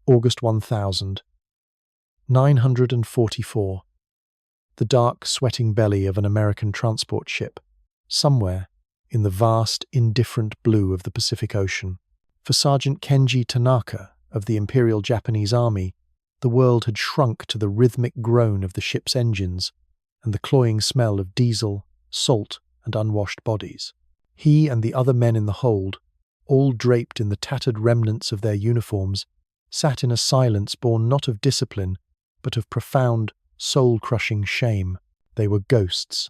August 1944. The dark, sweating belly of an American transport ship, somewhere in the vast, indifferent blue of the Pacific Ocean. For Sergeant Kenji Tanaka of the Imperial Japanese Army, the world had shrunk to the rhythmic groan of the ship's engines and the cloying smell of diesel, salt, and unwashed bodies. He and the other men in the hold, all draped in the tattered remnants of their uniforms, sat in a silence born not of discipline, but of profound, soul-crushing shame. They were ghosts,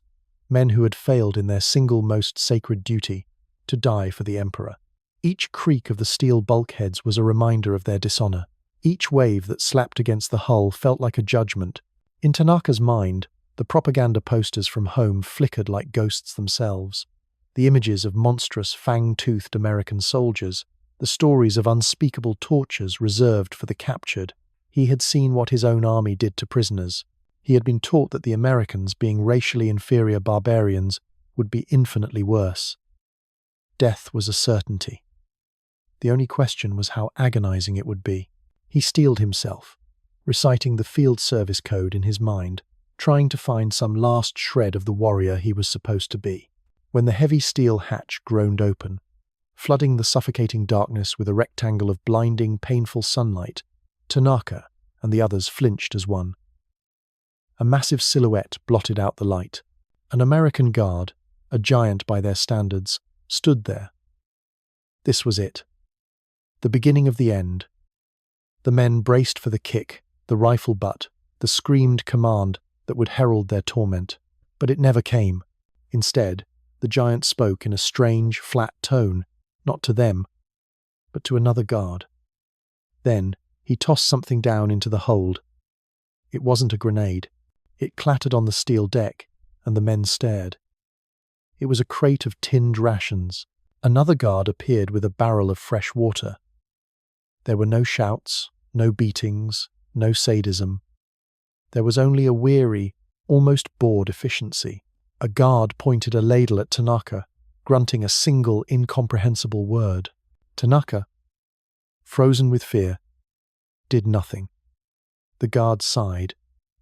men who had failed in their single most sacred duty, to die for the Emperor. Each creak of the steel bulkheads was a reminder of their dishonor. Each wave that slapped against the hull felt like a judgment. In Tanaka's mind, the propaganda posters from home flickered like ghosts themselves. The images of monstrous, fang-toothed American soldiers, the stories of unspeakable tortures reserved for the captured. He had seen what his own army did to prisoners. He had been taught that the Americans, being racially inferior barbarians, would be infinitely worse. Death was a certainty. The only question was how agonizing it would be. He steeled himself, reciting the field service code in his mind, trying to find some last shred of the warrior he was supposed to be. When the heavy steel hatch groaned open, flooding the suffocating darkness with a rectangle of blinding, painful sunlight, Tanaka and the others flinched as one. A massive silhouette blotted out the light. An American guard, a giant by their standards, stood there. This was it. The beginning of the end. The men braced for the kick, the rifle butt, the screamed command that would herald their torment. But it never came. Instead, the giant spoke in a strange, flat tone, not to them, but to another guard. Then, he tossed something down into the hold. It wasn't a grenade. It clattered on the steel deck, and the men stared. It was a crate of tinned rations. Another guard appeared with a barrel of fresh water. There were no shouts, no beatings, no sadism. There was only a weary, almost bored efficiency. A guard pointed a ladle at Tanaka, grunting a single incomprehensible word. Tanaka, frozen with fear, did nothing. The guard sighed,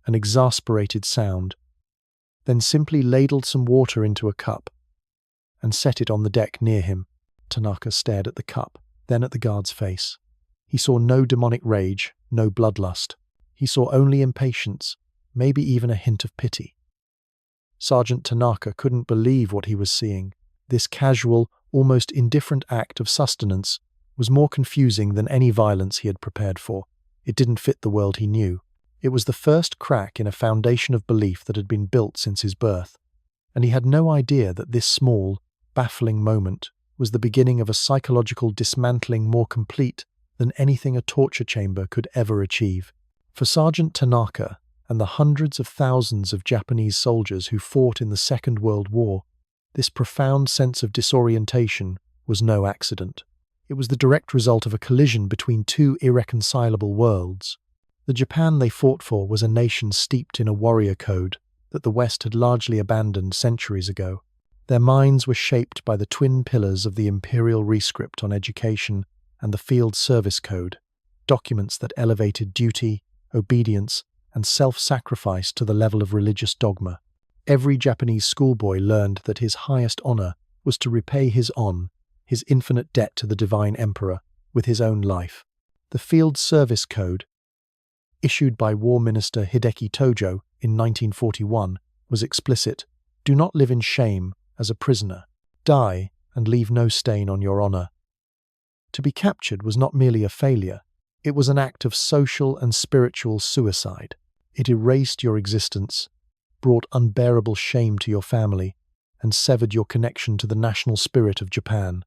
an exasperated sound, then simply ladled some water into a cup and set it on the deck near him. Tanaka stared at the cup, then at the guard's face. He saw no demonic rage, no bloodlust. He saw only impatience, maybe even a hint of pity. Sergeant Tanaka couldn't believe what he was seeing. This casual, almost indifferent act of sustenance was more confusing than any violence he had prepared for. It didn't fit the world he knew. It was the first crack in a foundation of belief that had been built since his birth, and he had no idea that this small, baffling moment was the beginning of a psychological dismantling more complete than anything a torture chamber could ever achieve. For Sergeant Tanaka and the hundreds of thousands of Japanese soldiers who fought in the Second World War, this profound sense of disorientation was no accident. It was the direct result of a collision between two irreconcilable worlds. The Japan they fought for was a nation steeped in a warrior code that the West had largely abandoned centuries ago. Their minds were shaped by the twin pillars of the Imperial Rescript on education and the Field Service Code, documents that elevated duty, obedience, and self-sacrifice to the level of religious dogma. Every Japanese schoolboy learned that his highest honor was to repay his infinite debt to the divine emperor, with his own life. The Field Service Code, issued by War Minister Hideki Tojo in 1941, was explicit. Do not live in shame as a prisoner. Die and leave no stain on your honor. To be captured was not merely a failure. It was an act of social and spiritual suicide. It erased your existence, brought unbearable shame to your family, and severed your connection to the national spirit of Japan.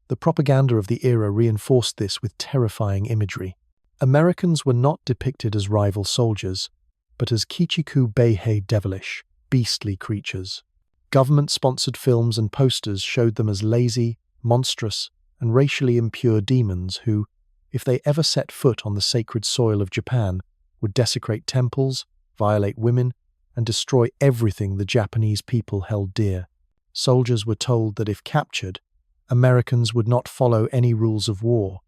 The propaganda of the era reinforced this with terrifying imagery. Americans were not depicted as rival soldiers, but as Kichiku Beihei devilish, beastly creatures. Government-sponsored films and posters showed them as lazy, monstrous, and racially impure demons who, if they ever set foot on the sacred soil of Japan, would desecrate temples, violate women, and destroy everything the Japanese people held dear. Soldiers were told that if captured, Americans would not follow any rules of war.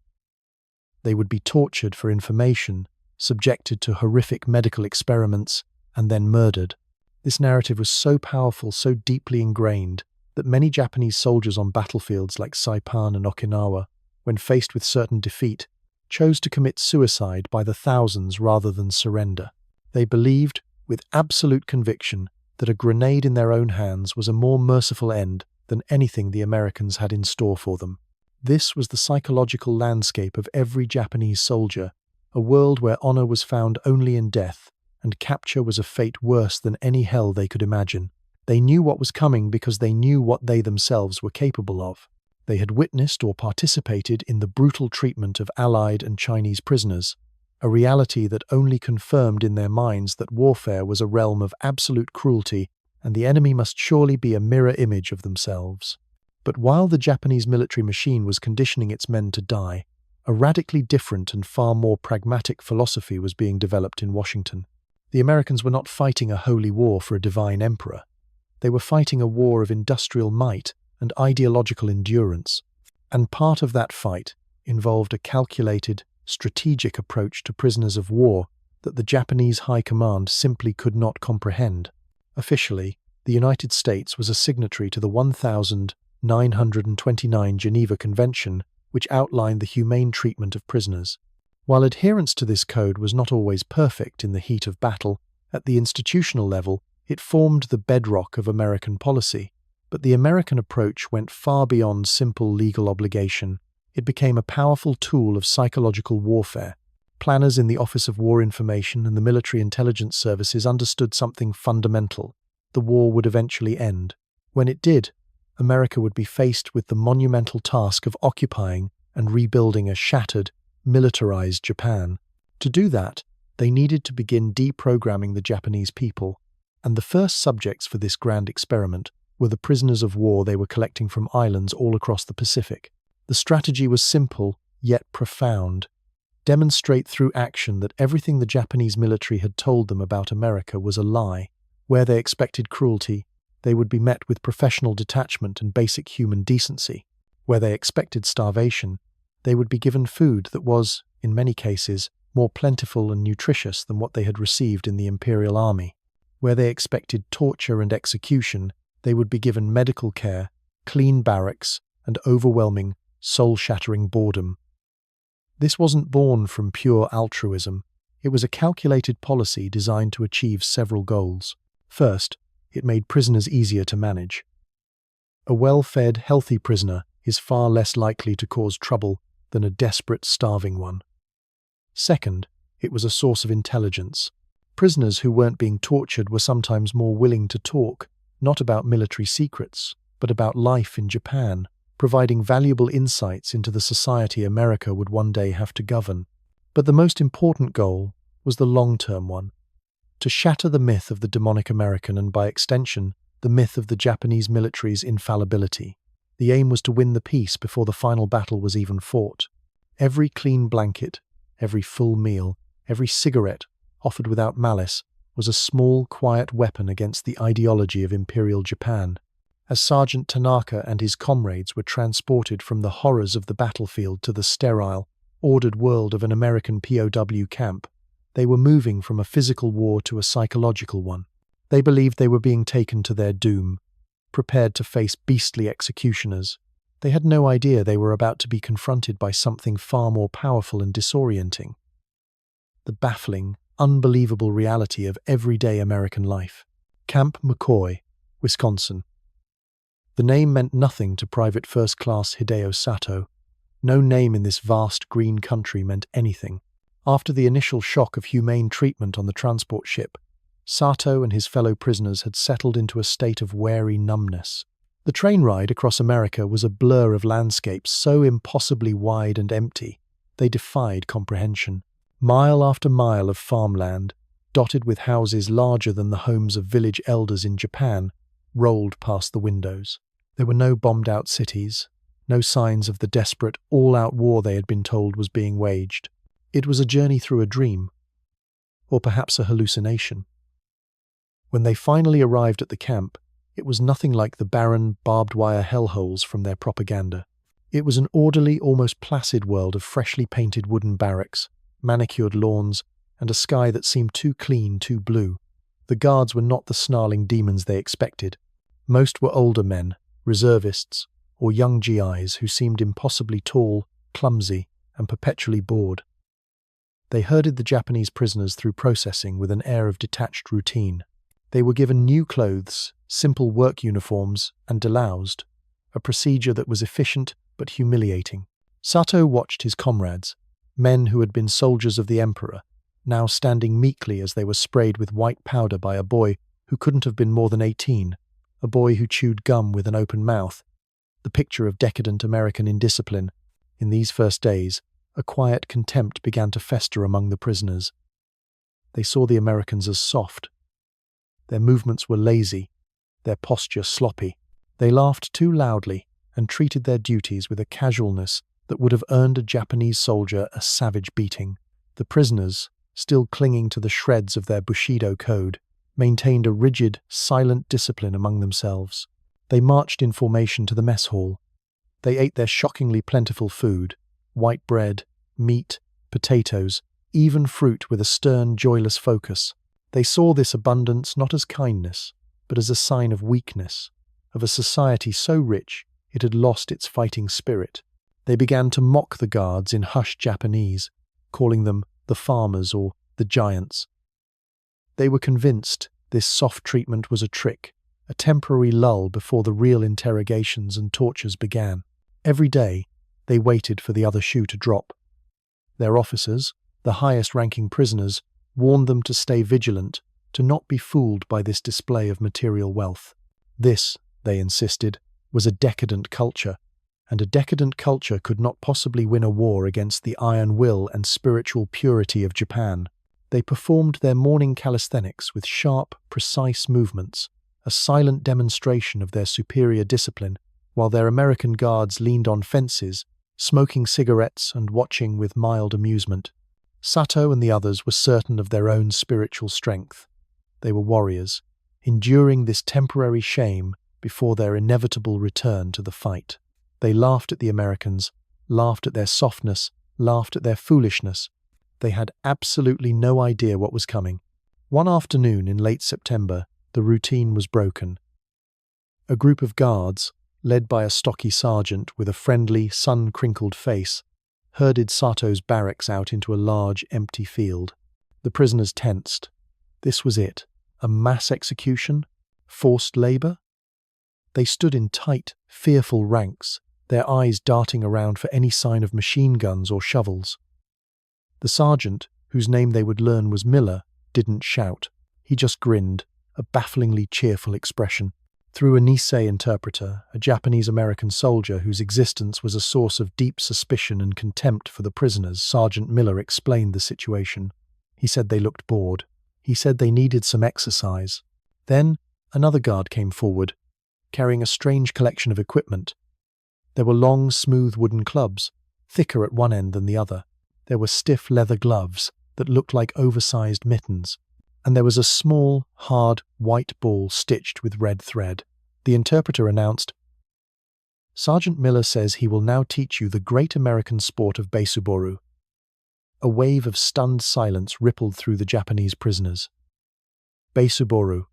They would be tortured for information, subjected to horrific medical experiments, and then murdered. This narrative was so powerful, so deeply ingrained, that many Japanese soldiers on battlefields like Saipan and Okinawa, when faced with certain defeat, chose to commit suicide by the thousands rather than surrender. They believed, with absolute conviction, that a grenade in their own hands was a more merciful end than anything the Americans had in store for them. This was the psychological landscape of every Japanese soldier, a world where honor was found only in death, and capture was a fate worse than any hell they could imagine. They knew what was coming because they knew what they themselves were capable of. They had witnessed or participated in the brutal treatment of Allied and Chinese prisoners, a reality that only confirmed in their minds that warfare was a realm of absolute cruelty and the enemy must surely be a mirror image of themselves. But while the Japanese military machine was conditioning its men to die, a radically different and far more pragmatic philosophy was being developed in Washington. The Americans were not fighting a holy war for a divine emperor. They were fighting a war of industrial might and ideological endurance, and part of that fight involved a calculated, strategic approach to prisoners of war that the Japanese High Command simply could not comprehend. Officially, the United States was a signatory to the 1929 Geneva Convention, which outlined the humane treatment of prisoners. While adherence to this code was not always perfect in the heat of battle, at the institutional level, it formed the bedrock of American policy. But the American approach went far beyond simple legal obligation. It became a powerful tool of psychological warfare. Planners in the Office of War Information and the military intelligence services understood something fundamental. The war would eventually end. When it did, America would be faced with the monumental task of occupying and rebuilding a shattered, militarized Japan. To do that, they needed to begin deprogramming the Japanese people, and the first subjects for this grand experiment were the prisoners of war they were collecting from islands all across the Pacific. The strategy was simple, yet profound. Demonstrate through action that everything the Japanese military had told them about America was a lie. Where they expected cruelty, they would be met with professional detachment and basic human decency. Where they expected starvation, they would be given food that was, in many cases, more plentiful and nutritious than what they had received in the Imperial Army. Where they expected torture and execution, they would be given medical care, clean barracks, and overwhelming, soul-shattering boredom. This wasn't born from pure altruism. It was a calculated policy designed to achieve several goals. First, it made prisoners easier to manage. A well-fed, healthy prisoner is far less likely to cause trouble than a desperate, starving one. Second, it was a source of intelligence. Prisoners who weren't being tortured were sometimes more willing to talk, not about military secrets, but about life in Japan, providing valuable insights into the society America would one day have to govern. But the most important goal was the long-term one: to shatter the myth of the demonic American and, by extension, the myth of the Japanese military's infallibility. The aim was to win the peace before the final battle was even fought. Every clean blanket, every full meal, every cigarette offered without malice was a small, quiet weapon against the ideology of Imperial Japan. As Sergeant Tanaka and his comrades were transported from the horrors of the battlefield to the sterile, ordered world of an American POW camp, they were moving from a physical war to a psychological one. They believed they were being taken to their doom, prepared to face beastly executioners. They had no idea they were about to be confronted by something far more powerful and disorienting: the baffling, unbelievable reality of everyday American life. Camp McCoy, Wisconsin. The name meant nothing to Private First Class Hideo Sato. No name in this vast green country meant anything. After the initial shock of humane treatment on the transport ship, Sato and his fellow prisoners had settled into a state of wary numbness. The train ride across America was a blur of landscapes so impossibly wide and empty, they defied comprehension. Mile after mile of farmland, dotted with houses larger than the homes of village elders in Japan, rolled past the windows. There were no bombed-out cities, no signs of the desperate, all-out war they had been told was being waged. It was a journey through a dream, or perhaps a hallucination. When they finally arrived at the camp, it was nothing like the barren, barbed-wire hellholes from their propaganda. It was an orderly, almost placid world of freshly painted wooden barracks, manicured lawns, and a sky that seemed too clean, too blue. The guards were not the snarling demons they expected. Most were older men, reservists, or young GIs who seemed impossibly tall, clumsy, and perpetually bored. They herded the Japanese prisoners through processing with an air of detached routine. They were given new clothes, simple work uniforms, and deloused, a procedure that was efficient but humiliating. Sato watched his comrades, men who had been soldiers of the emperor, now standing meekly as they were sprayed with white powder by a boy who couldn't have been more than 18, a boy who chewed gum with an open mouth. The picture of decadent American indiscipline. In these first days, a quiet contempt began to fester among the prisoners. They saw the Americans as soft. Their movements were lazy, their posture sloppy. They laughed too loudly and treated their duties with a casualness that would have earned a Japanese soldier a savage beating. The prisoners, still clinging to the shreds of their Bushido code, maintained a rigid, silent discipline among themselves. They marched in formation to the mess hall. They ate their shockingly plentiful food, white bread, meat, potatoes, even fruit with a stern, joyless focus. They saw this abundance not as kindness, but as a sign of weakness, of a society so rich it had lost its fighting spirit. They began to mock the guards in hushed Japanese, calling them the farmers or the giants. They were convinced this soft treatment was a trick, a temporary lull before the real interrogations and tortures began. Every day, they waited for the other shoe to drop. Their officers, the highest-ranking prisoners, warned them to stay vigilant, to not be fooled by this display of material wealth. This, they insisted, was a decadent culture, and a decadent culture could not possibly win a war against the iron will and spiritual purity of Japan. They performed their morning calisthenics with sharp, precise movements, a silent demonstration of their superior discipline, while their American guards leaned on fences, smoking cigarettes and watching with mild amusement. Sato and the others were certain of their own spiritual strength. They were warriors, enduring this temporary shame before their inevitable return to the fight. They laughed at the Americans, laughed at their softness, laughed at their foolishness. They had absolutely no idea what was coming. One afternoon in late September, the routine was broken. A group of guards, led by a stocky sergeant with a friendly, sun-crinkled face, herded Sato's barracks out into a large, empty field. The prisoners tensed. This was it. A mass execution? Forced labor? They stood in tight, fearful ranks, their eyes darting around for any sign of machine guns or shovels. The sergeant, whose name they would learn was Miller, didn't shout. He just grinned, a bafflingly cheerful expression. Through a Nisei interpreter, a Japanese-American soldier whose existence was a source of deep suspicion and contempt for the prisoners, Sergeant Miller explained the situation. He said they looked bored. He said they needed some exercise. Then, another guard came forward, carrying a strange collection of equipment. There were long, smooth wooden clubs, thicker at one end than the other. There were stiff leather gloves that looked like oversized mittens. And there was a small, hard, white ball stitched with red thread. The interpreter announced, "Sergeant Miller says he will now teach you the great American sport of beisuboru." A wave of stunned silence rippled through the Japanese prisoners. Beisuboru.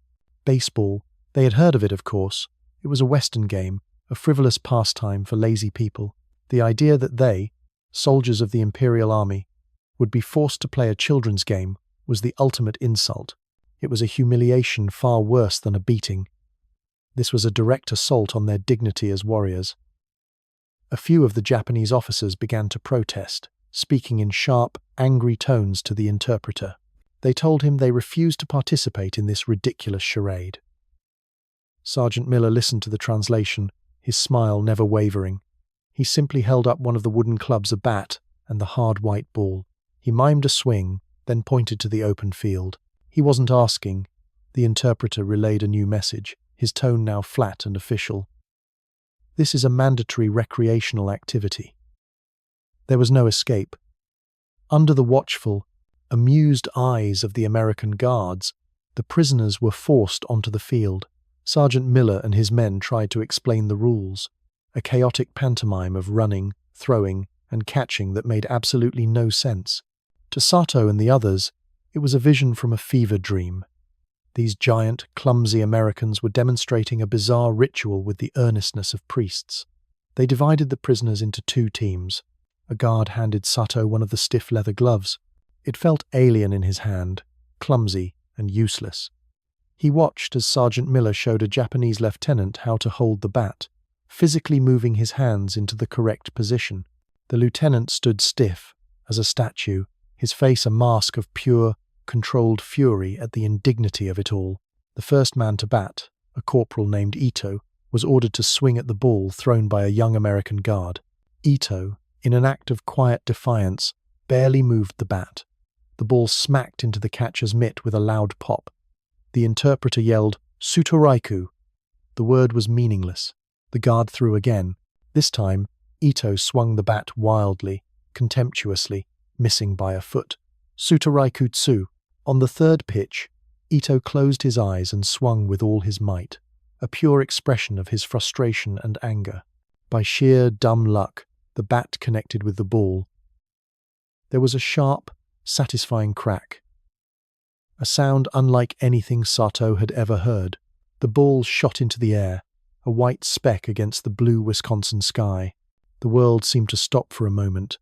Baseball. They had heard of it, of course. It was a Western game, a frivolous pastime for lazy people. The idea that they, soldiers of the Imperial Army, would be forced to play a children's game was the ultimate insult. It was a humiliation far worse than a beating. This was a direct assault on their dignity as warriors. A few of the Japanese officers began to protest, speaking in sharp, angry tones to the interpreter. They told him they refused to participate in this ridiculous charade. Sergeant Miller listened to the translation, his smile never wavering. He simply held up one of the wooden clubs, a bat, and the hard white ball. He mimed a swing, then pointed to the open field. He wasn't asking. The interpreter relayed a new message, his tone now flat and official. This is a mandatory recreational activity. There was no escape. Under the watchful, amused eyes of the American guards, the prisoners were forced onto the field. Sergeant Miller and his men tried to explain the rules. a chaotic pantomime of running, throwing, and catching that made absolutely no sense. To Sato and the others, it was a vision from a fever dream. These giant, clumsy Americans were demonstrating a bizarre ritual with the earnestness of priests. They divided the prisoners into two teams. A guard handed Sato one of the stiff leather gloves. It felt alien in his hand, clumsy and useless. He watched as Sergeant Miller showed a Japanese lieutenant how to hold the bat, physically moving his hands into the correct position. The lieutenant stood stiff as a statue, his face a mask of pure, controlled fury at the indignity of it all. The first man to bat, a corporal named Ito, was ordered to swing at the ball thrown by a young American guard. Ito, in an act of quiet defiance, barely moved the bat. The ball smacked into the catcher's mitt with a loud pop. The interpreter yelled, "Sutoraiku." The word was meaningless. The guard threw again. This time, Ito swung the bat wildly, contemptuously, missing by a foot. "Sutoraiku tsu." On the third pitch, Ito closed his eyes and swung with all his might, a pure expression of his frustration and anger. By sheer dumb luck, the bat connected with the ball. There was a sharp, satisfying crack, a sound unlike anything Sato had ever heard. The ball shot into the air, a white speck against the blue Wisconsin sky. The world seemed to stop for a moment.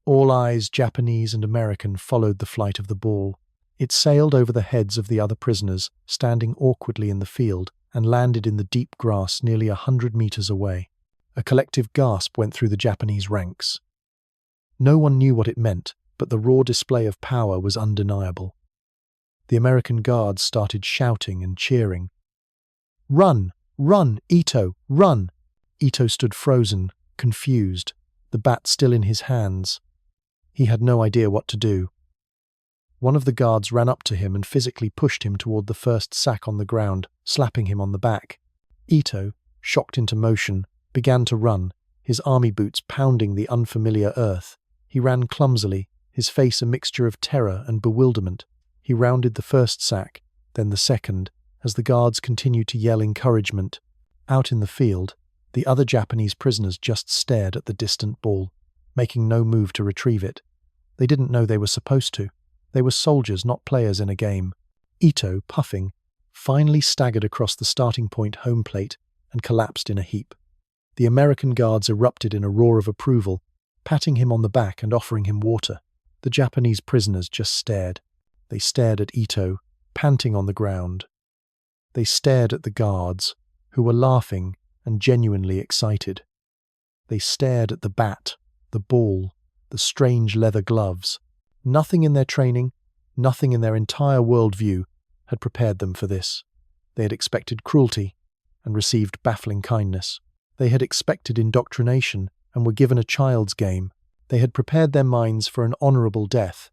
All eyes, Japanese and American, followed the flight of the ball. It sailed over the heads of the other prisoners, standing awkwardly in the field, and landed in the deep grass nearly 100 meters away. A collective gasp went through the Japanese ranks. No one knew what it meant, but the raw display of power was undeniable. The American guards started shouting and cheering. "Run! Run, Ito! Run!" Ito stood frozen, confused, the bat still in his hands. He had no idea what to do. One of the guards ran up to him and physically pushed him toward the first sack on the ground, slapping him on the back. Ito, shocked into motion, began to run, his army boots pounding the unfamiliar earth. He ran clumsily, his face a mixture of terror and bewilderment. He rounded the first sack, then the second, as the guards continued to yell encouragement. Out in the field, the other Japanese prisoners just stared at the distant ball, making no move to retrieve it. They didn't know they were supposed to. They were soldiers, not players in a game. Ito, puffing, finally staggered across the starting point home plate and collapsed in a heap. The American guards erupted in a roar of approval, patting him on the back and offering him water. The Japanese prisoners just stared. They stared at Ito, panting on the ground. They stared at the guards, who were laughing and genuinely excited. They stared at the bat, the ball, the strange leather gloves. Nothing in their training, nothing in their entire worldview had prepared them for this. They had expected cruelty and received baffling kindness. They had expected indoctrination and were given a child's game. They had prepared their minds for an honorable death,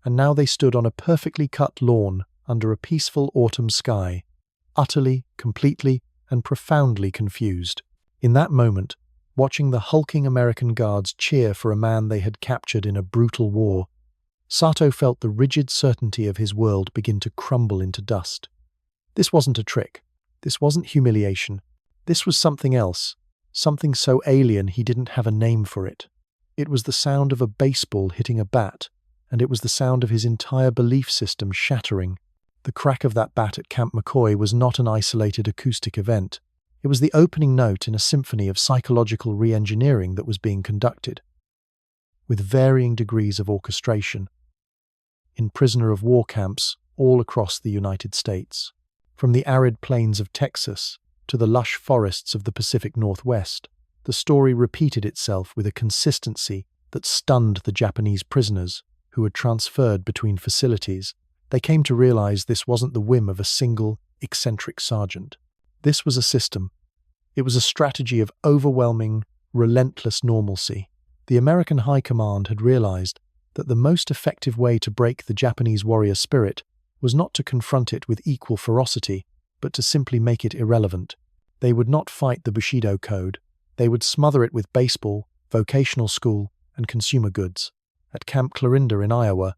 and now they stood on a perfectly cut lawn under a peaceful autumn sky, utterly, completely, and profoundly confused. In that moment, watching the hulking American guards cheer for a man they had captured in a brutal war, Sato felt the rigid certainty of his world begin to crumble into dust. This wasn't a trick. This wasn't humiliation. This was something else, something so alien he didn't have a name for it. It was the sound of a baseball hitting a bat, and it was the sound of his entire belief system shattering. The crack of that bat at Camp McCoy was not an isolated acoustic event. It was the opening note in a symphony of psychological re-engineering that was being conducted, with varying degrees of orchestration, in prisoner of war camps all across the United States. From the arid plains of Texas to the lush forests of the Pacific Northwest, the story repeated itself with a consistency that stunned the Japanese prisoners who had transferred between facilities. They came to realize this wasn't the whim of a single, eccentric sergeant. This was a system. It was a strategy of overwhelming, relentless normalcy. The American High Command had realized that the most effective way to break the Japanese warrior spirit was not to confront it with equal ferocity, but to simply make it irrelevant. They would not fight the Bushido Code. They would smother it with baseball, vocational school, and consumer goods. At Camp Clarinda in Iowa,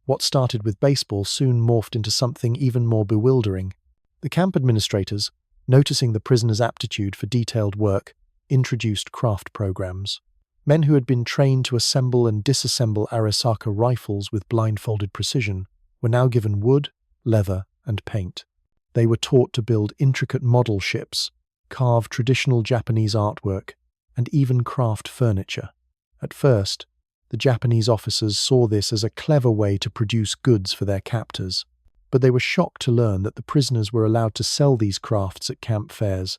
what started with baseball soon morphed into something even more bewildering. The camp administrators, noticing the prisoners' aptitude for detailed work, introduced craft programs. Men who had been trained to assemble and disassemble Arisaka rifles with blindfolded precision were now given wood, leather, and paint. They were taught to build intricate model ships, carve traditional Japanese artwork, and even craft furniture. At first, the Japanese officers saw this as a clever way to produce goods for their captors, but they were shocked to learn that the prisoners were allowed to sell these crafts at camp fairs,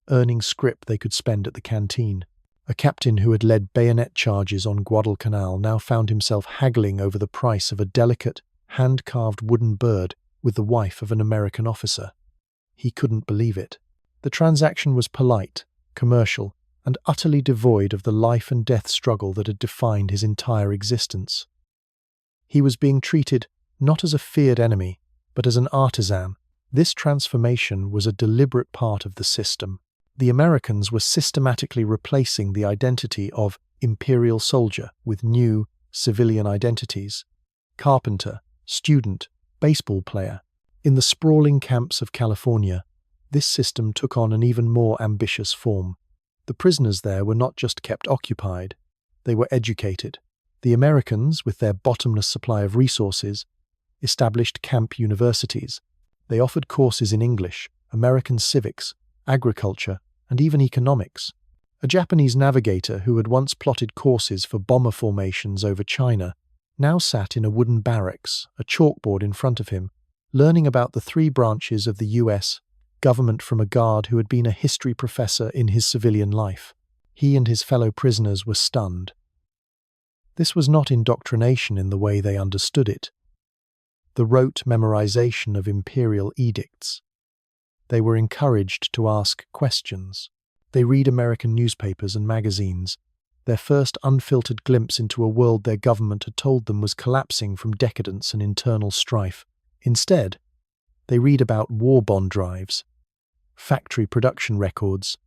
earning scrip they could spend at the canteen. A captain who had led bayonet charges on Guadalcanal now found himself haggling over the price of a delicate, hand-carved wooden bird with the wife of an American officer. He couldn't believe it. The transaction was polite, commercial, and utterly devoid of the life-and-death struggle that had defined his entire existence. He was being treated not as a feared enemy, but as an artisan. This transformation was a deliberate part of the system. The Americans were systematically replacing the identity of imperial soldier with new, civilian identities. Carpenter, student, baseball player. In the sprawling camps of California, this system took on an even more ambitious form. The prisoners there were not just kept occupied, they were educated. The Americans, with their bottomless supply of resources, established camp universities. They offered courses in English, American civics, agriculture, and even economics. A Japanese navigator who had once plotted courses for bomber formations over China now sat in a wooden barracks, a chalkboard in front of him, learning about the three branches of the U.S. government from a guard who had been a history professor in his civilian life. He and his fellow prisoners were stunned. This was not indoctrination in the way they understood it. The rote memorization of imperial edicts. They were encouraged to ask questions. They read American newspapers and magazines, their first unfiltered glimpse into a world their government had told them was collapsing from decadence and internal strife. Instead, they read about war bond drives, factory production records,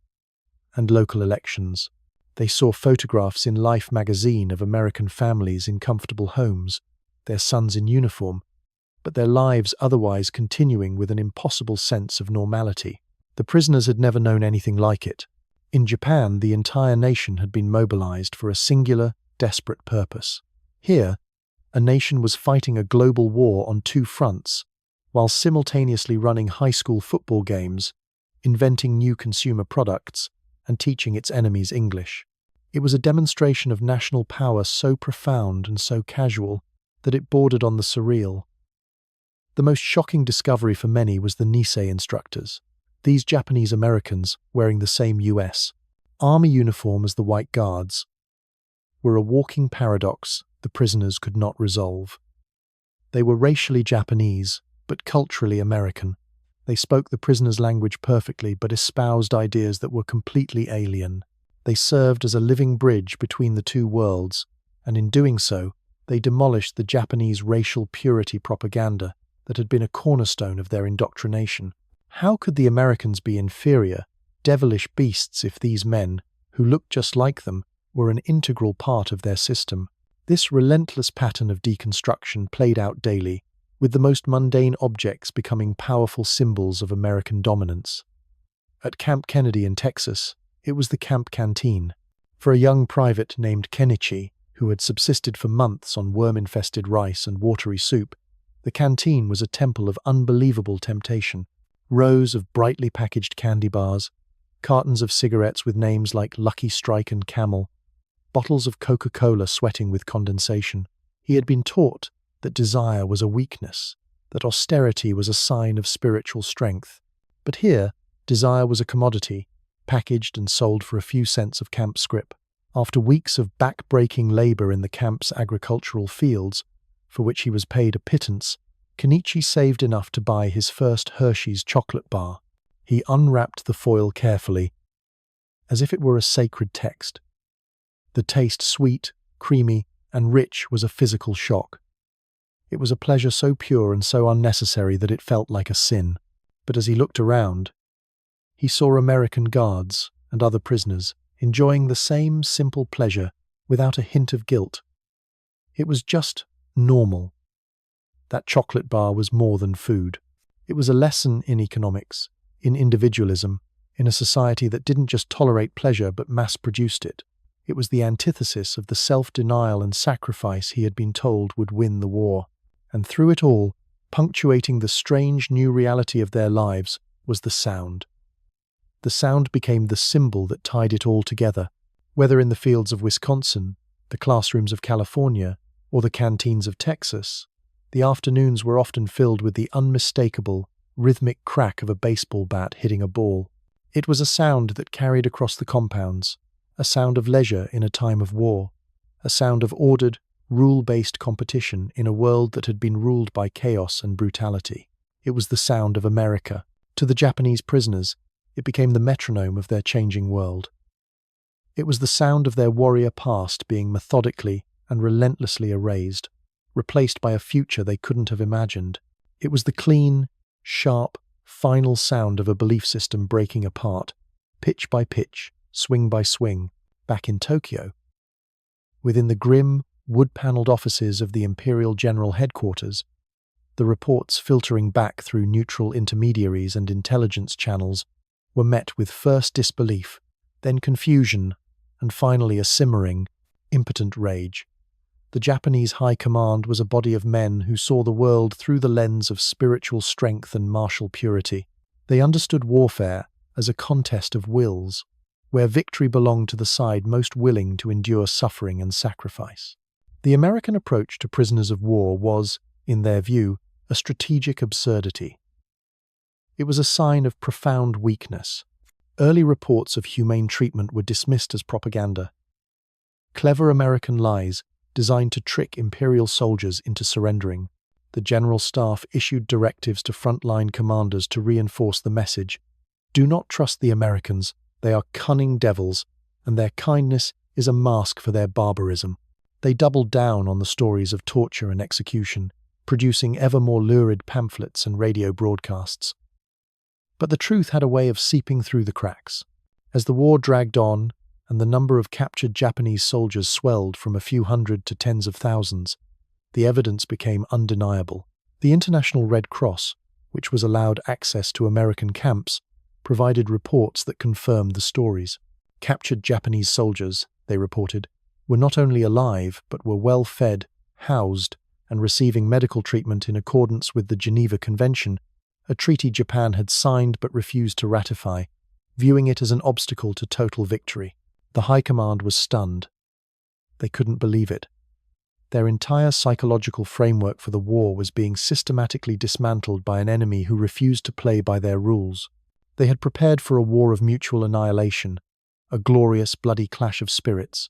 and local elections. They saw photographs in Life magazine of American families in comfortable homes, their sons in uniform, but their lives otherwise continuing with an impossible sense of normality. The prisoners had never known anything like it. In Japan, the entire nation had been mobilized for a singular, desperate purpose. Here, a nation was fighting a global war on two fronts, while simultaneously running high school football games, inventing new consumer products, and teaching its enemies English. It was a demonstration of national power so profound and so casual that it bordered on the surreal. The most shocking discovery for many was the Nisei instructors. These Japanese Americans, wearing the same U.S. Army uniform as the White Guards, were a walking paradox the prisoners could not resolve. They were racially Japanese, but culturally American. They spoke the prisoners' language perfectly, but espoused ideas that were completely alien. They served as a living bridge between the two worlds, and in doing so, they demolished the Japanese racial purity propaganda that had been a cornerstone of their indoctrination. How could the Americans be inferior, devilish beasts if these men, who looked just like them, were an integral part of their system? This relentless pattern of deconstruction played out daily, with the most mundane objects becoming powerful symbols of American dominance. At Camp Kennedy in Texas, it was the camp canteen. For a young private named Kenichi, who had subsisted for months on worm-infested rice and watery soup, the canteen was a temple of unbelievable temptation. Rows of brightly packaged candy bars, cartons of cigarettes with names like Lucky Strike and Camel, bottles of Coca-Cola sweating with condensation. He had been taught that desire was a weakness, that austerity was a sign of spiritual strength. But here, desire was a commodity, packaged and sold for a few cents of camp scrip. After weeks of back-breaking labor in the camp's agricultural fields, for which he was paid a pittance, Kenichi saved enough to buy his first Hershey's chocolate bar. He unwrapped the foil carefully, as if it were a sacred text. The taste, sweet, creamy, and rich, was a physical shock. It was a pleasure so pure and so unnecessary that it felt like a sin. But as he looked around, he saw American guards and other prisoners enjoying the same simple pleasure without a hint of guilt. It was just normal. That chocolate bar was more than food. It was a lesson in economics, in individualism, in a society that didn't just tolerate pleasure but mass-produced it. It was the antithesis of the self-denial and sacrifice he had been told would win the war. And through it all, punctuating the strange new reality of their lives, was the sound. The sound became the symbol that tied it all together. Whether in the fields of Wisconsin, the classrooms of California, or the canteens of Texas, the afternoons were often filled with the unmistakable, rhythmic crack of a baseball bat hitting a ball. It was a sound that carried across the compounds, a sound of leisure in a time of war, a sound of ordered, rule-based competition in a world that had been ruled by chaos and brutality. It was the sound of America. To the Japanese prisoners, it became the metronome of their changing world. It was the sound of their warrior past being methodically and relentlessly erased, replaced by a future they couldn't have imagined. It was the clean, sharp, final sound of a belief system breaking apart, pitch by pitch, swing by swing, back in Tokyo. Within the grim, wood-paneled offices of the Imperial General Headquarters, the reports filtering back through neutral intermediaries and intelligence channels were met with first disbelief, then confusion, and finally a simmering, impotent rage. The Japanese High Command was a body of men who saw the world through the lens of spiritual strength and martial purity. They understood warfare as a contest of wills, where victory belonged to the side most willing to endure suffering and sacrifice. The American approach to prisoners of war was, in their view, a strategic absurdity. It was a sign of profound weakness. Early reports of humane treatment were dismissed as propaganda. Clever American lies designed to trick Imperial soldiers into surrendering. The General Staff issued directives to frontline commanders to reinforce the message: do not trust the Americans, they are cunning devils, and their kindness is a mask for their barbarism. They doubled down on the stories of torture and execution, producing ever more lurid pamphlets and radio broadcasts. But the truth had a way of seeping through the cracks. As the war dragged on, and the number of captured Japanese soldiers swelled from a few hundred to tens of thousands, the evidence became undeniable. The International Red Cross, which was allowed access to American camps, provided reports that confirmed the stories. Captured Japanese soldiers, they reported, were not only alive but were well fed, housed, and receiving medical treatment in accordance with the Geneva Convention, a treaty Japan had signed but refused to ratify, viewing it as an obstacle to total victory. The High Command was stunned. They couldn't believe it. Their entire psychological framework for the war was being systematically dismantled by an enemy who refused to play by their rules. They had prepared for a war of mutual annihilation, a glorious, bloody clash of spirits.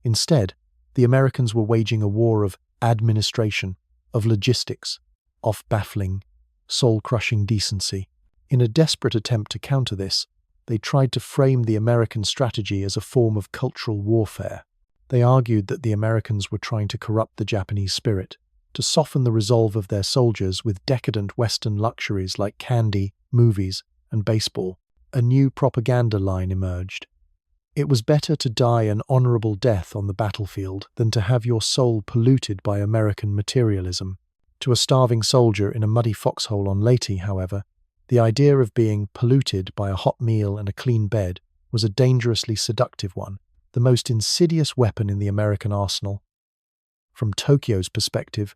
Instead, the Americans were waging a war of administration, of logistics, of baffling, soul-crushing decency. In a desperate attempt to counter this, they tried to frame the American strategy as a form of cultural warfare. They argued that the Americans were trying to corrupt the Japanese spirit, to soften the resolve of their soldiers with decadent Western luxuries like candy, movies, and baseball. A new propaganda line emerged. It was better to die an honorable death on the battlefield than to have your soul polluted by American materialism. To a starving soldier in a muddy foxhole on Leyte, however, the idea of being polluted by a hot meal and a clean bed was a dangerously seductive one, the most insidious weapon in the American arsenal. From Tokyo's perspective,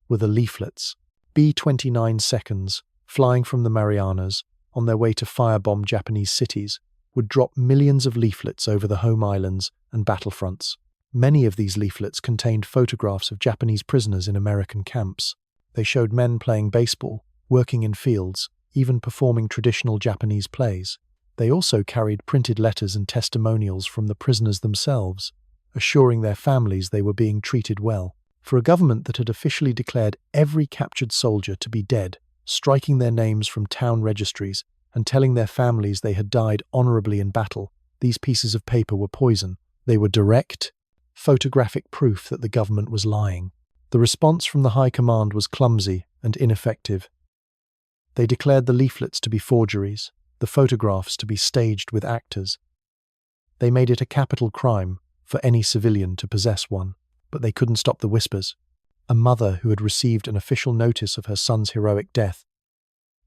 were the leaflets. B-29 seconds, flying from the Marianas, on their way to firebomb Japanese cities, would drop millions of leaflets over the home islands and battlefronts. Many of these leaflets contained photographs of Japanese prisoners in American camps. They showed men playing baseball, working in fields, even performing traditional Japanese plays. They also carried printed letters and testimonials from the prisoners themselves, assuring their families they were being treated well. For a government that had officially declared every captured soldier to be dead, striking their names from town registries, and telling their families they had died honorably in battle, these pieces of paper were poison. They were direct, photographic proof that the government was lying. The response from the High Command was clumsy and ineffective. They declared the leaflets to be forgeries, the photographs to be staged with actors. They made it a capital crime for any civilian to possess one, but they couldn't stop the whispers. A mother who had received an official notice of her son's heroic death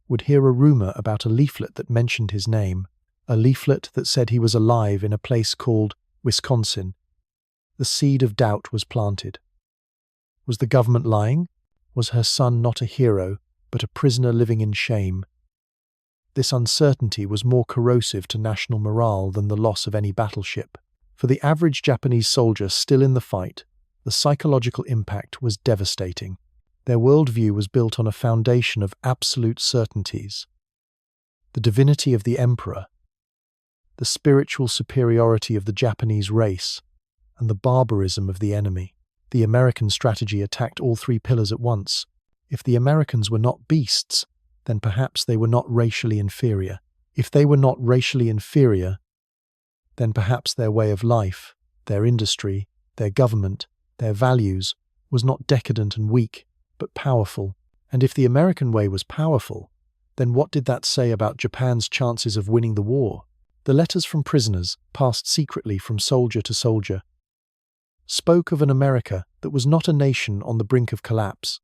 would hear a rumor about a leaflet that mentioned his name a leaflet that said he was alive in a place called Wisconsin. The seed of doubt was planted. Was the government lying? Was her son not a hero, but a prisoner living in shame? This uncertainty was more corrosive to national morale than the loss of any battleship. For the average Japanese soldier still in the fight, the psychological impact was devastating. Their worldview was built on a foundation of absolute certainties. The divinity of the emperor, the spiritual superiority of the Japanese race, and the barbarism of the enemy. The American strategy attacked all three pillars at once. If the Americans were not beasts, then perhaps they were not racially inferior. If they were not racially inferior, then perhaps their way of life, their industry, their government, their values was not decadent and weak, but powerful. And if the American way was powerful, then what did that say about Japan's chances of winning the war? The letters from prisoners, passed secretly from soldier to soldier, spoke of an America that was not a nation on the brink of collapse,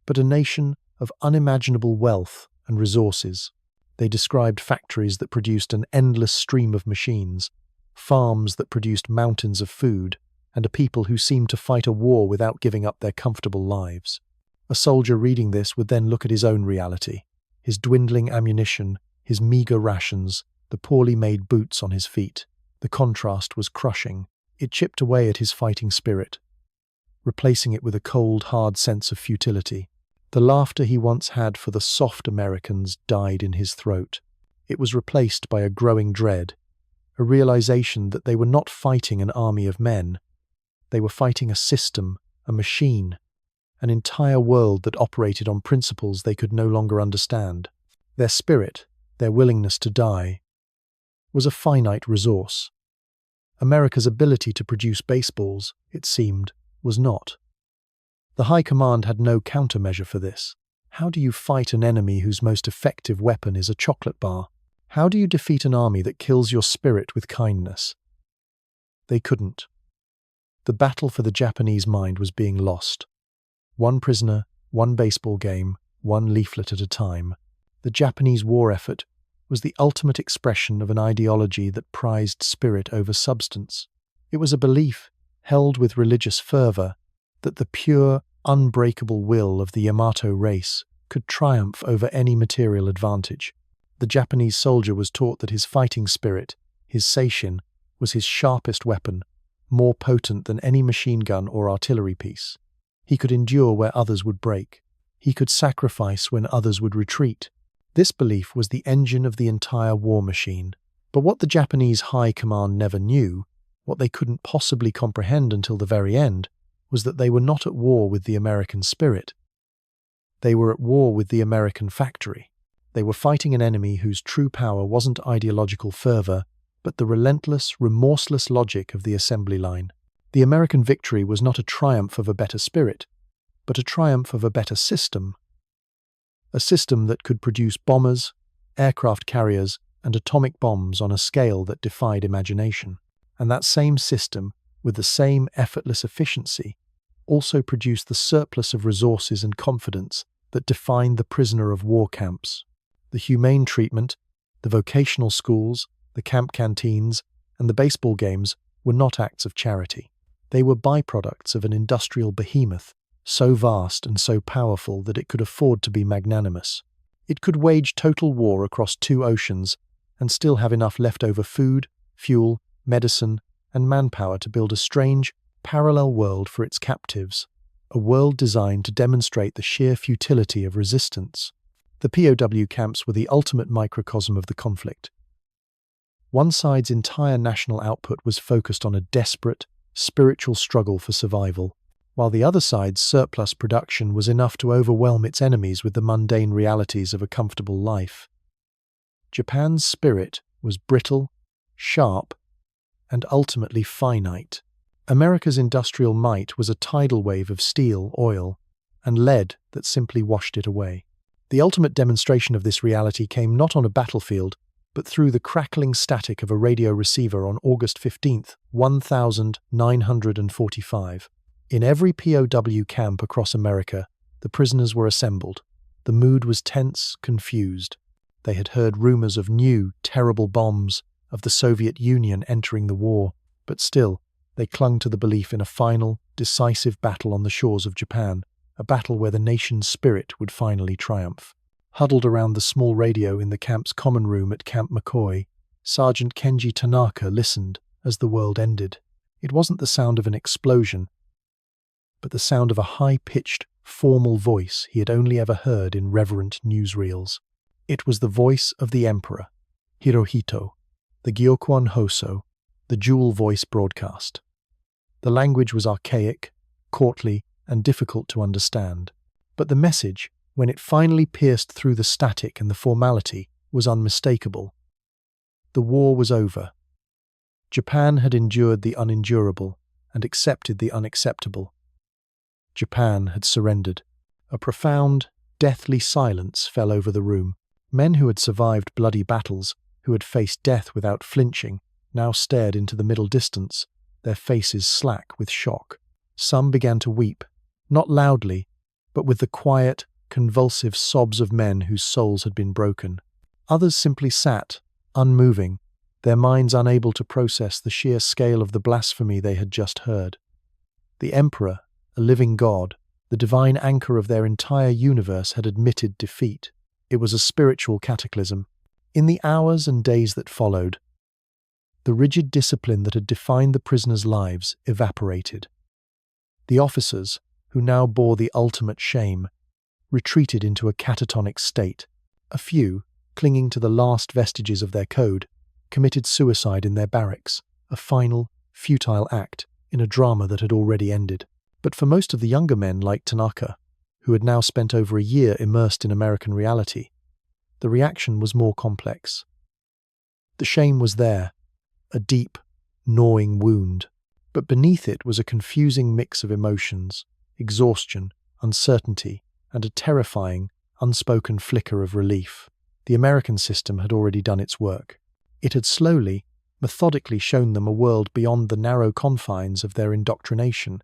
but a nation of unimaginable wealth and resources. They described factories that produced an endless stream of machines, farms that produced mountains of food, and a people who seemed to fight a war without giving up their comfortable lives. A soldier reading this would then look at his own reality, his dwindling ammunition, his meager rations, the poorly made boots on his feet. The contrast was crushing. It chipped away at his fighting spirit, replacing it with a cold, hard sense of futility. The laughter he once had for the soft Americans died in his throat. It was replaced by a growing dread, a realization that they were not fighting an army of men. They were fighting a system, a machine, an entire world that operated on principles they could no longer understand. Their spirit, their willingness to die, was a finite resource. America's ability to produce baseballs, it seemed, was not. The High Command had no countermeasure for this. How do you fight an enemy whose most effective weapon is a chocolate bar? How do you defeat an army that kills your spirit with kindness? They couldn't. The battle for the Japanese mind was being lost. One prisoner, one baseball game, one leaflet at a time. The Japanese war effort was the ultimate expression of an ideology that prized spirit over substance. It was a belief, held with religious fervor, that the pure, unbreakable will of the Yamato race could triumph over any material advantage. The Japanese soldier was taught that his fighting spirit, his seishin, was his sharpest weapon, more potent than any machine gun or artillery piece. He could endure where others would break. He could sacrifice when others would retreat. This belief was the engine of the entire war machine. But what the Japanese High Command never knew, what they couldn't possibly comprehend until the very end, was that they were not at war with the American spirit. They were at war with the American factory. They were fighting an enemy whose true power wasn't ideological fervor, but the relentless, remorseless logic of the assembly line. The American victory was not a triumph of a better spirit, but a triumph of a better system. A system that could produce bombers, aircraft carriers, and atomic bombs on a scale that defied imagination. And that same system, with the same effortless efficiency, also produced the surplus of resources and confidence that defined the prisoner of war camps. The humane treatment, the vocational schools, the camp canteens, and the baseball games were not acts of charity. They were byproducts of an industrial behemoth, so vast and so powerful that it could afford to be magnanimous. It could wage total war across 2 oceans and still have enough leftover food, fuel, medicine, and manpower to build a strange, parallel world for its captives, a world designed to demonstrate the sheer futility of resistance. The POW camps were the ultimate microcosm of the conflict. One side's entire national output was focused on a desperate, spiritual struggle for survival, while the other side's surplus production was enough to overwhelm its enemies with the mundane realities of a comfortable life. Japan's spirit was brittle, sharp, and ultimately finite. America's industrial might was a tidal wave of steel, oil, and lead that simply washed it away. The ultimate demonstration of this reality came not on a battlefield, but through the crackling static of a radio receiver on August 15, 1945. In every POW camp across America, the prisoners were assembled. The mood was tense, confused. They had heard rumors of new, terrible bombs, of the Soviet Union entering the war, but still, they clung to the belief in a final, decisive battle on the shores of Japan, a battle where the nation's spirit would finally triumph. Huddled around the small radio in the camp's common room at Camp McCoy, Sergeant Kenji Tanaka listened as the world ended. It wasn't the sound of an explosion, but the sound of a high-pitched, formal voice he had only ever heard in reverent newsreels. It was the voice of the Emperor, Hirohito, the Gyokuan Hoso, the dual voice broadcast. The language was archaic, courtly, and difficult to understand, but the message, when it finally pierced through the static and the formality, was unmistakable. The war was over. Japan had endured the unendurable and accepted the unacceptable. Japan had surrendered. A profound, deathly silence fell over the room. Men who had survived bloody battles, who had faced death without flinching, now stared into the middle distance, their faces slack with shock. Some began to weep, not loudly, but with the quiet, convulsive sobs of men whose souls had been broken. Others simply sat, unmoving, their minds unable to process the sheer scale of the blasphemy they had just heard. The Emperor, a living god, the divine anchor of their entire universe, had admitted defeat. It was a spiritual cataclysm. In the hours and days that followed, the rigid discipline that had defined the prisoners' lives evaporated. The officers, who now bore the ultimate shame, retreated into a catatonic state. A few, clinging to the last vestiges of their code, committed suicide in their barracks, a final, futile act in a drama that had already ended. But for most of the younger men like Tanaka, who had now spent over a year immersed in American reality, the reaction was more complex. The shame was there, a deep, gnawing wound, but beneath it was a confusing mix of emotions, exhaustion, uncertainty, and a terrifying, unspoken flicker of relief. The American system had already done its work. It had slowly, methodically shown them a world beyond the narrow confines of their indoctrination.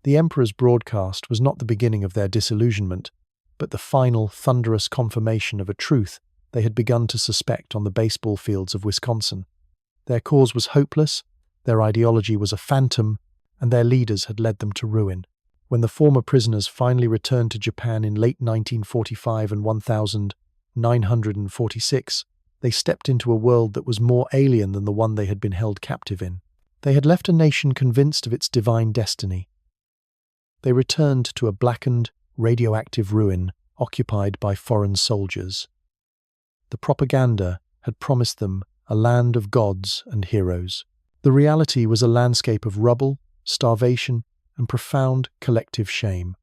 The Emperor's broadcast was not the beginning of their disillusionment, but the final, thunderous confirmation of a truth they had begun to suspect on the baseball fields of Wisconsin. Their cause was hopeless, their ideology was a phantom, and their leaders had led them to ruin. When the former prisoners finally returned to Japan in late 1945 and 1946, they stepped into a world that was more alien than the one they had been held captive in. They had left a nation convinced of its divine destiny. They returned to a blackened, radioactive ruin occupied by foreign soldiers. The propaganda had promised them a land of gods and heroes. The reality was a landscape of rubble, starvation, and profound collective shame.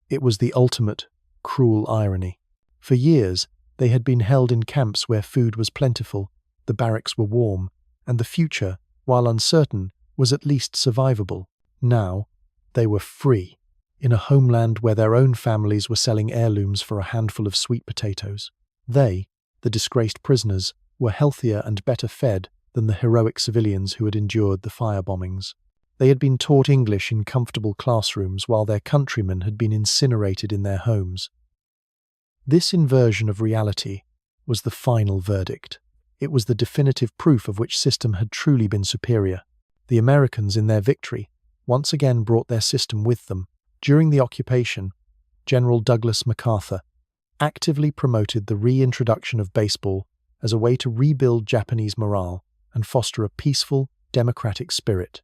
It was the ultimate, cruel irony. For years, they had been held in camps where food was plentiful, the barracks were warm, and the future, while uncertain, was at least survivable. Now, they were free, in a homeland where their own families were selling heirlooms for a handful of sweet potatoes. They, the disgraced prisoners, were healthier and better fed than the heroic civilians who had endured the firebombings. They had been taught English in comfortable classrooms while their countrymen had been incinerated in their homes. This inversion of reality was the final verdict. It was the definitive proof of which system had truly been superior. The Americans, in their victory, once again brought their system with them. During the occupation, General Douglas MacArthur actively promoted the reintroduction of baseball as a way to rebuild Japanese morale and foster a peaceful, democratic spirit.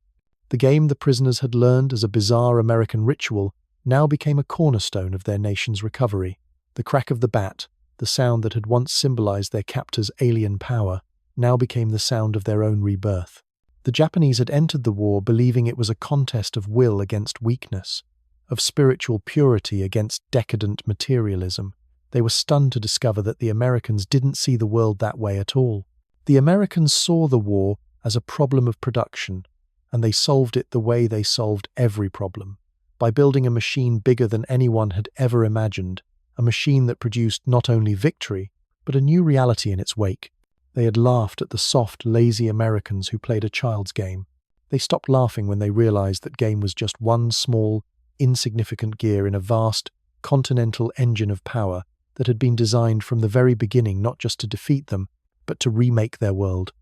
The game the prisoners had learned as a bizarre American ritual now became a cornerstone of their nation's recovery. The crack of the bat, the sound that had once symbolized their captor's alien power, now became the sound of their own rebirth. The Japanese had entered the war believing it was a contest of will against weakness, of spiritual purity against decadent materialism. They were stunned to discover that the Americans didn't see the world that way at all. The Americans saw the war as a problem of production, and they solved it the way they solved every problem, by building a machine bigger than anyone had ever imagined, a machine that produced not only victory, but a new reality in its wake. They had laughed at the soft, lazy Americans who played a child's game. They stopped laughing when they realized that game was just one small, insignificant gear in a vast, continental engine of power that had been designed from the very beginning not just to defeat them, but to remake their world.